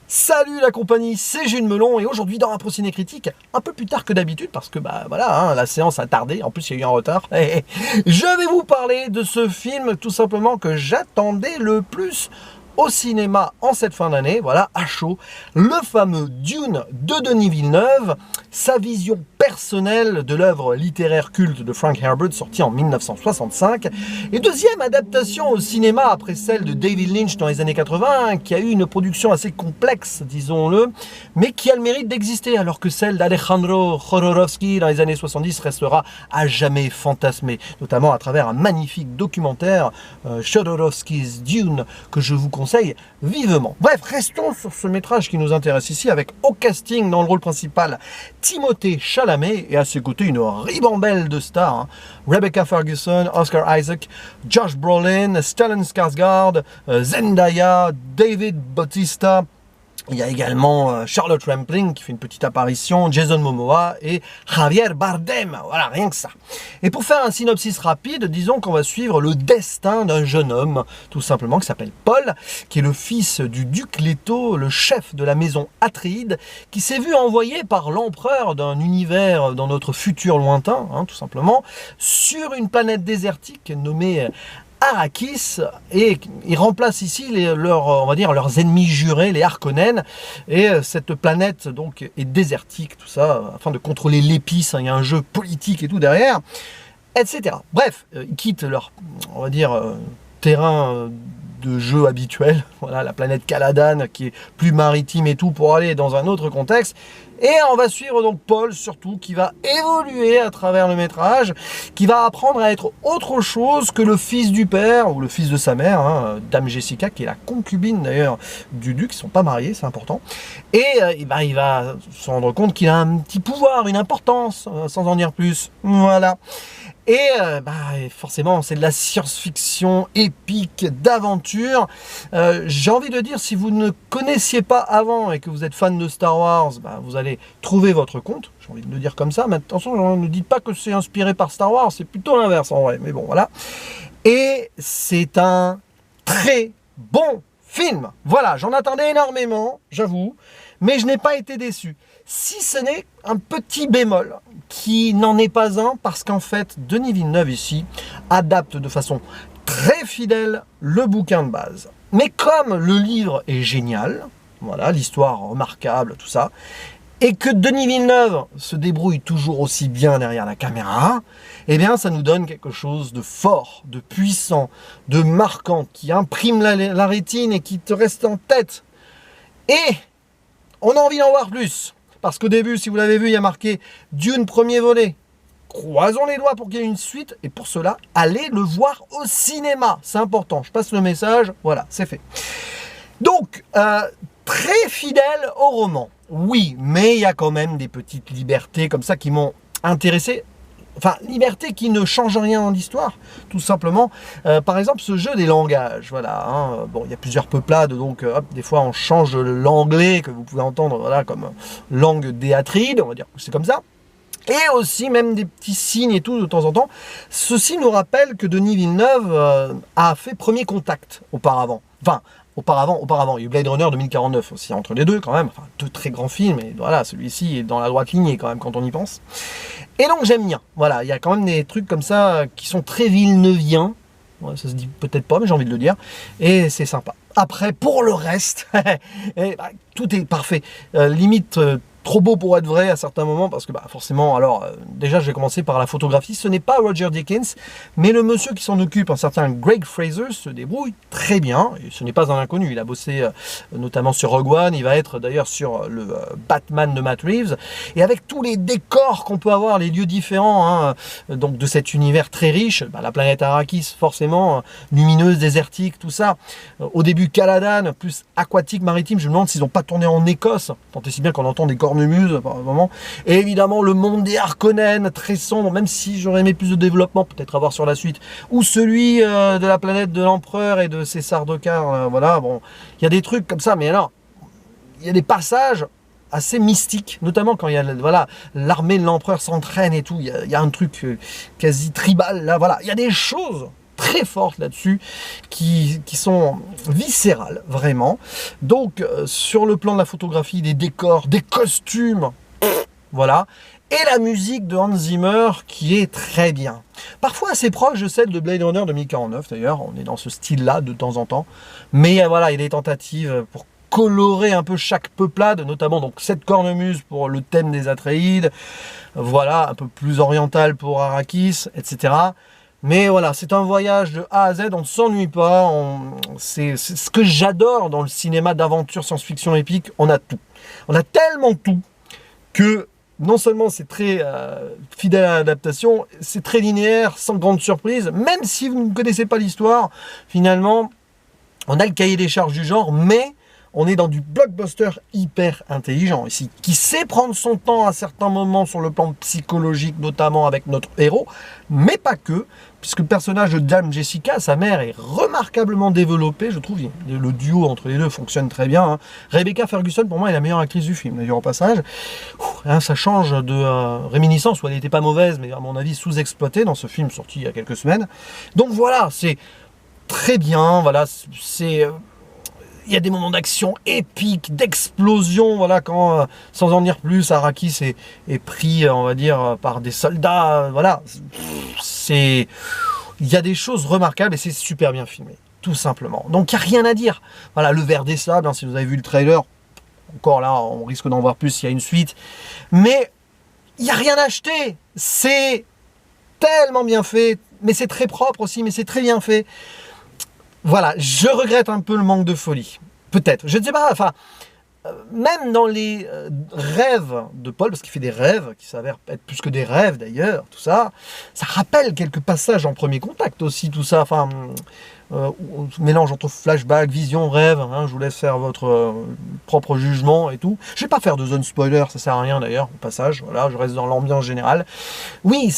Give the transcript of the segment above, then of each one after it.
Salut la compagnie, c'est Jules Melon et aujourd'hui dans Impro Ciné Critique, un peu plus tard que d'habitude parce que voilà, la séance a tardé, en plus il y a eu un retard. Je vais vous parler de ce film tout simplement que j'attendais le plus au cinéma en cette fin d'année, voilà, à chaud, le fameux Dune de Denis Villeneuve, sa vision personnelle de l'œuvre littéraire culte de Frank Herbert sortie en 1965, et deuxième adaptation au cinéma après celle de David Lynch dans les années 80, qui a eu une production assez complexe, disons-le, mais qui a le mérite d'exister, alors que celle d'Alejandro Jodorowsky dans les années 70 restera à jamais fantasmée, notamment à travers un magnifique documentaire, Jodorowsky's Dune, que je vous conseille vivement. Bref, restons sur ce métrage qui nous intéresse ici, avec au casting dans le rôle principal Timothée Chalamet et à ses côtés une ribambelle de stars, hein. Rebecca Ferguson, Oscar Isaac, Josh Brolin, Stellan Skarsgård, Zendaya, David Bautista. Il y a également Charlotte Rampling qui fait une petite apparition, Jason Momoa et Javier Bardem. Voilà, rien que ça. Et pour faire un synopsis rapide, disons qu'on va suivre le destin d'un jeune homme, tout simplement, qui s'appelle Paul, qui est le fils du duc Leto, le chef de la maison Atréide, qui s'est vu envoyé par l'empereur d'un univers dans notre futur lointain, hein, tout simplement, sur une planète désertique nommée Arrakis, et ils remplacent ici on va dire leurs ennemis jurés, les Harkonnen, et cette planète donc est désertique, tout ça, afin de contrôler l'épice, hein, il y a un jeu politique et tout derrière, etc. Bref, ils quittent leur, on va dire, terrain de jeu habituel, voilà, la planète Caladan, qui est plus maritime et tout, pour aller dans un autre contexte. Et on va suivre donc Paul, surtout, qui va évoluer à travers le métrage, qui va apprendre à être autre chose que le fils du père, ou le fils de sa mère, hein, Dame Jessica, qui est la concubine d'ailleurs du duc, ils ne sont pas mariés, c'est important. Et il va se rendre compte qu'il a un petit pouvoir, une importance, sans en dire plus. Voilà. Et forcément, c'est de la science-fiction épique, d'aventure. J'ai envie de dire, si vous ne connaissiez pas avant et que vous êtes fan de Star Wars, vous allez trouver votre compte. J'ai envie de le dire comme ça. Mais attention, ne dites pas que c'est inspiré par Star Wars, c'est plutôt l'inverse en vrai. Mais bon, voilà. Et c'est un très bon film. Voilà, j'en attendais énormément, j'avoue, mais je n'ai pas été déçu. Si ce n'est un petit bémol, qui n'en est pas un, parce qu'en fait, Denis Villeneuve ici adapte de façon très fidèle le bouquin de base. Mais comme le livre est génial, voilà, l'histoire remarquable, tout ça, et que Denis Villeneuve se débrouille toujours aussi bien derrière la caméra, eh bien ça nous donne quelque chose de fort, de puissant, de marquant, qui imprime la rétine et qui te reste en tête. Et on a envie d'en voir plus. Parce qu'au début, si vous l'avez vu, il y a marqué Dune premier volet. Croisons les doigts pour qu'il y ait une suite. Et pour cela, allez le voir au cinéma. C'est important. Je passe le message. Voilà, c'est fait. Donc, très fidèle au roman. Oui, mais il y a quand même des petites libertés comme ça qui m'ont intéressé. Enfin, liberté qui ne change rien en l'histoire, tout simplement. Par exemple, ce jeu des langages, voilà. Hein, bon, il y a plusieurs peuplades, donc hop, des fois on change l'anglais que vous pouvez entendre, voilà, comme langue des Atreides, on va dire que c'est comme ça. Et aussi même des petits signes et tout de temps en temps. Ceci nous rappelle que Denis Villeneuve a fait Premier Contact auparavant. Enfin, auparavant, il y a eu Blade Runner 2049 aussi, entre les deux quand même. Enfin, deux très grands films, et voilà, celui-ci est dans la droite lignée quand même quand on y pense. Et donc j'aime bien, voilà, il y a quand même des trucs comme ça qui sont très villeneuviens. Ouais, ça se dit peut-être pas, mais j'ai envie de le dire. Et c'est sympa. Après, pour le reste, tout est parfait. Limite... trop beau pour être vrai à certains moments, parce que forcément, alors déjà je vais commencer par la photographie, ce n'est pas Roger Deakins, mais le monsieur qui s'en occupe, un certain Greg Fraser, se débrouille très bien, et ce n'est pas un inconnu, il a bossé notamment sur Rogue One, il va être d'ailleurs sur le Batman de Matt Reeves, et avec tous les décors qu'on peut avoir, les lieux différents, hein, donc de cet univers très riche, la planète Arrakis forcément, lumineuse, désertique, tout ça, au début Caladan, plus aquatique, maritime, je me demande s'ils n'ont pas tourné en Écosse, tant et si bien qu'on entend des cornemuse par moment, et évidemment le monde des Harkonnen, très sombre, même si j'aurais aimé plus de développement, peut-être à voir sur la suite, ou celui de la planète de l'empereur et de ses Sardaukar, voilà, bon, il y a des trucs comme ça, mais alors, il y a des passages assez mystiques, notamment quand il y a, voilà, l'armée de l'empereur s'entraîne et tout, il y a un truc quasi tribal, là, voilà, il y a des choses très fortes là-dessus, qui sont viscérales, vraiment. Donc, sur le plan de la photographie, des décors, des costumes, voilà. Et la musique de Hans Zimmer qui est très bien. Parfois assez proche de celle de Blade Runner 2049 d'ailleurs, on est dans ce style-là de temps en temps. Mais voilà, il y a des tentatives pour colorer un peu chaque peuplade, notamment donc cette cornemuse pour le thème des Atréides, voilà, un peu plus oriental pour Arrakis, etc. Mais voilà, c'est un voyage de A à Z, on ne s'ennuie pas, c'est ce que j'adore dans le cinéma d'aventure science-fiction épique, on a tout. On a tellement tout que non seulement c'est très fidèle à l'adaptation, c'est très linéaire, sans grande surprise, même si vous ne connaissez pas l'histoire, finalement, on a le cahier des charges du genre, mais on est dans du blockbuster hyper intelligent ici, qui sait prendre son temps à certains moments sur le plan psychologique, notamment avec notre héros, mais pas que, puisque le personnage de Dame Jessica, sa mère, est remarquablement développé, je trouve. Le duo entre les deux fonctionne très bien. Hein. Rebecca Ferguson, pour moi, est la meilleure actrice du film, d'ailleurs, au passage. Hein, ça change de réminiscence, où elle n'était pas mauvaise, mais à mon avis sous-exploitée dans ce film sorti il y a quelques semaines. Donc voilà, c'est très bien, voilà, c'est... Il y a des moments d'action épiques, d'explosion, voilà, quand, sans en dire plus, Arrakis est pris, on va dire, par des soldats, voilà, c'est... Il y a des choses remarquables et c'est super bien filmé, tout simplement. Donc, il n'y a rien à dire. Voilà, le ver des sables, hein, si vous avez vu le trailer, encore là, on risque d'en voir plus s'il y a une suite, mais il n'y a rien à acheter, c'est tellement bien fait, mais c'est très propre aussi, mais c'est très bien fait. Voilà, je regrette un peu le manque de folie. Peut-être, je ne sais pas, enfin, même dans les rêves de Paul, parce qu'il fait des rêves, qui s'avèrent être plus que des rêves d'ailleurs, tout ça, ça rappelle quelques passages en Premier Contact aussi, tout ça, enfin, mélange entre flashback, vision, rêve, hein, je vous laisse faire votre propre jugement et tout. Je ne vais pas faire de zone spoiler, ça sert à rien d'ailleurs, au passage, voilà, je reste dans l'ambiance générale. Oui,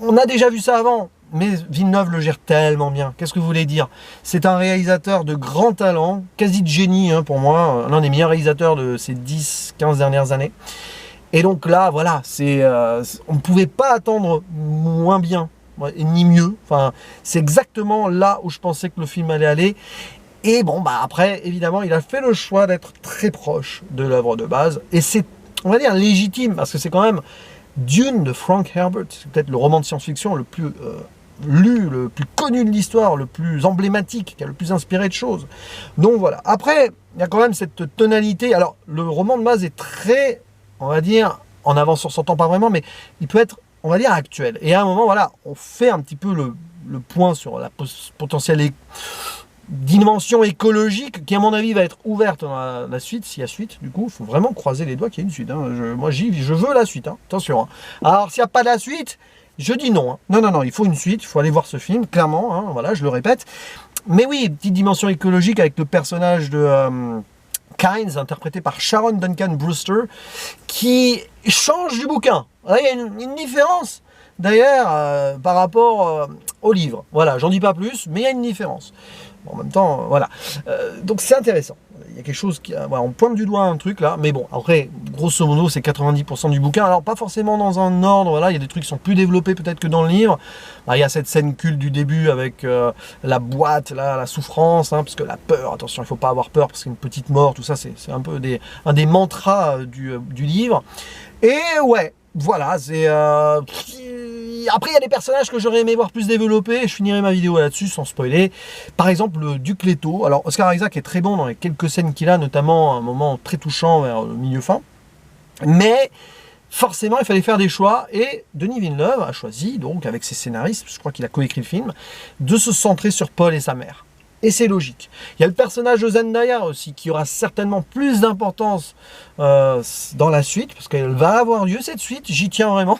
on a déjà vu ça avant. Mais Villeneuve le gère tellement bien. Qu'est-ce que vous voulez dire? C'est un réalisateur de grand talent, quasi de génie hein, pour moi, l'un des meilleurs réalisateurs de ces 10-15 dernières années. Et donc là, voilà, on ne pouvait pas attendre moins bien, ni mieux. Enfin, c'est exactement là où je pensais que le film allait aller. Et bon, bah après, évidemment, il a fait le choix d'être très proche de l'œuvre de base. Et c'est, on va dire, légitime, parce que c'est quand même Dune de Frank Herbert. C'est peut-être le roman de science-fiction le plus... lu, le plus connu de l'histoire, le plus emblématique, qui a le plus inspiré de choses. Donc voilà. Après, il y a quand même cette tonalité. Alors, le roman de base est très, on va dire, en avance sur son temps, pas vraiment, mais il peut être, on va dire, actuel. Et à un moment, voilà, on fait un petit peu le point sur la potentielle dimension écologique qui, à mon avis, va être ouverte dans la suite, s'il y a suite. Du coup, il faut vraiment croiser les doigts qu'il y ait une suite. Hein. Moi, je veux la suite. Hein. Attention. Hein. Alors, s'il n'y a pas de la suite... Je dis non, hein. Non, il faut une suite, il faut aller voir ce film, clairement, hein, voilà, je le répète. Mais oui, petite dimension écologique avec le personnage de Kynes, interprété par Sharon Duncan Brewster, qui change du bouquin. Là, il y a une différence, d'ailleurs, par rapport au livre. Voilà, j'en dis pas plus, mais il y a une différence. Bon, en même temps, voilà. Donc c'est intéressant. Il y a quelque chose qui... Voilà, on pointe du doigt un truc là, mais bon, après, grosso modo, c'est 90% du bouquin. Alors, pas forcément dans un ordre, voilà, il y a des trucs qui sont plus développés peut-être que dans le livre. Alors, il y a cette scène culte du début avec la boîte, là, la souffrance, hein, parce que la peur, attention, il ne faut pas avoir peur parce qu'une petite mort, tout ça, c'est un peu un des mantras du livre. Et ouais, voilà, c'est... Après, il y a des personnages que j'aurais aimé voir plus développés. Je finirai ma vidéo là-dessus sans spoiler. Par exemple, le Duc Leto. Alors, Oscar Isaac est très bon dans les quelques scènes qu'il a, notamment un moment très touchant vers le milieu fin. Mais forcément, il fallait faire des choix. Et Denis Villeneuve a choisi, donc avec ses scénaristes, je crois qu'il a coécrit le film, de se centrer sur Paul et sa mère. Et c'est logique. Il y a le personnage de Zendaya aussi, qui aura certainement plus d'importance dans la suite, parce qu'elle va avoir lieu cette suite, j'y tiens vraiment.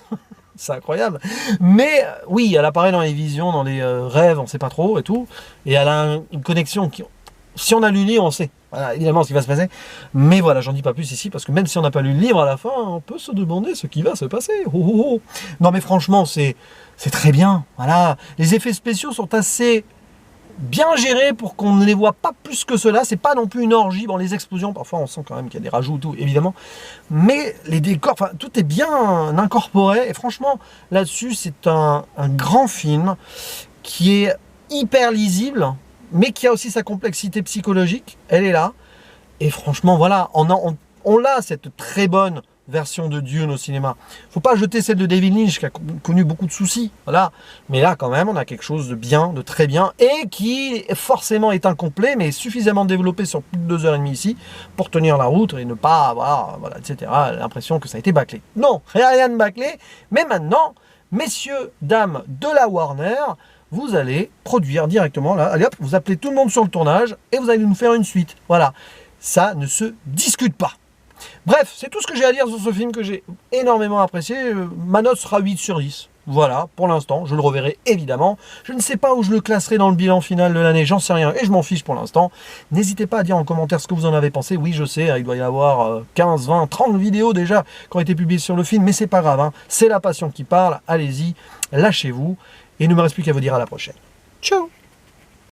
C'est incroyable. Mais oui, elle apparaît dans les visions, dans les rêves, on ne sait pas trop et tout. Et elle a une connexion qui... Si on a lu le livre, on sait. Voilà, évidemment ce qui va se passer. Mais voilà, j'en dis pas plus ici, parce que même si on n'a pas lu le livre, à la fin, on peut se demander ce qui va se passer. Oh, oh, oh. Non mais franchement, c'est très bien. Voilà. Les effets spéciaux sont assez... bien géré pour qu'on ne les voit pas plus que cela. C'est pas non plus une orgie. Bon, les explosions, parfois on sent quand même qu'il y a des rajouts, tout, évidemment. Mais les décors, enfin, tout est bien incorporé. Et franchement, là-dessus, c'est un grand film qui est hyper lisible, mais qui a aussi sa complexité psychologique. Elle est là. Et franchement, voilà, on a cette très bonne version de Dune au cinéma. Faut pas jeter celle de David Lynch qui a connu beaucoup de soucis, voilà. Mais là, quand même, on a quelque chose de bien, de très bien, et qui forcément est incomplet, mais suffisamment développé sur plus de 2h30 ici pour tenir la route et ne pas avoir, voilà, etc. L'impression que ça a été bâclé. Non, rien de bâclé. Mais maintenant, messieurs, dames de la Warner, vous allez produire directement là. Allez hop, vous appelez tout le monde sur le tournage et vous allez nous faire une suite. Voilà, ça ne se discute pas. Bref, c'est tout ce que j'ai à dire sur ce film que j'ai énormément apprécié. Ma note sera 8 sur 10. Voilà, pour l'instant, je le reverrai évidemment. Je ne sais pas où je le classerai dans le bilan final de l'année, j'en sais rien et je m'en fiche pour l'instant. N'hésitez pas à dire en commentaire ce que vous en avez pensé. Oui, je sais, il doit y avoir 15, 20, 30 vidéos déjà qui ont été publiées sur le film, mais c'est pas grave, hein. C'est la passion qui parle. Allez-y, lâchez-vous. Et il ne me reste plus qu'à vous dire à la prochaine. Ciao!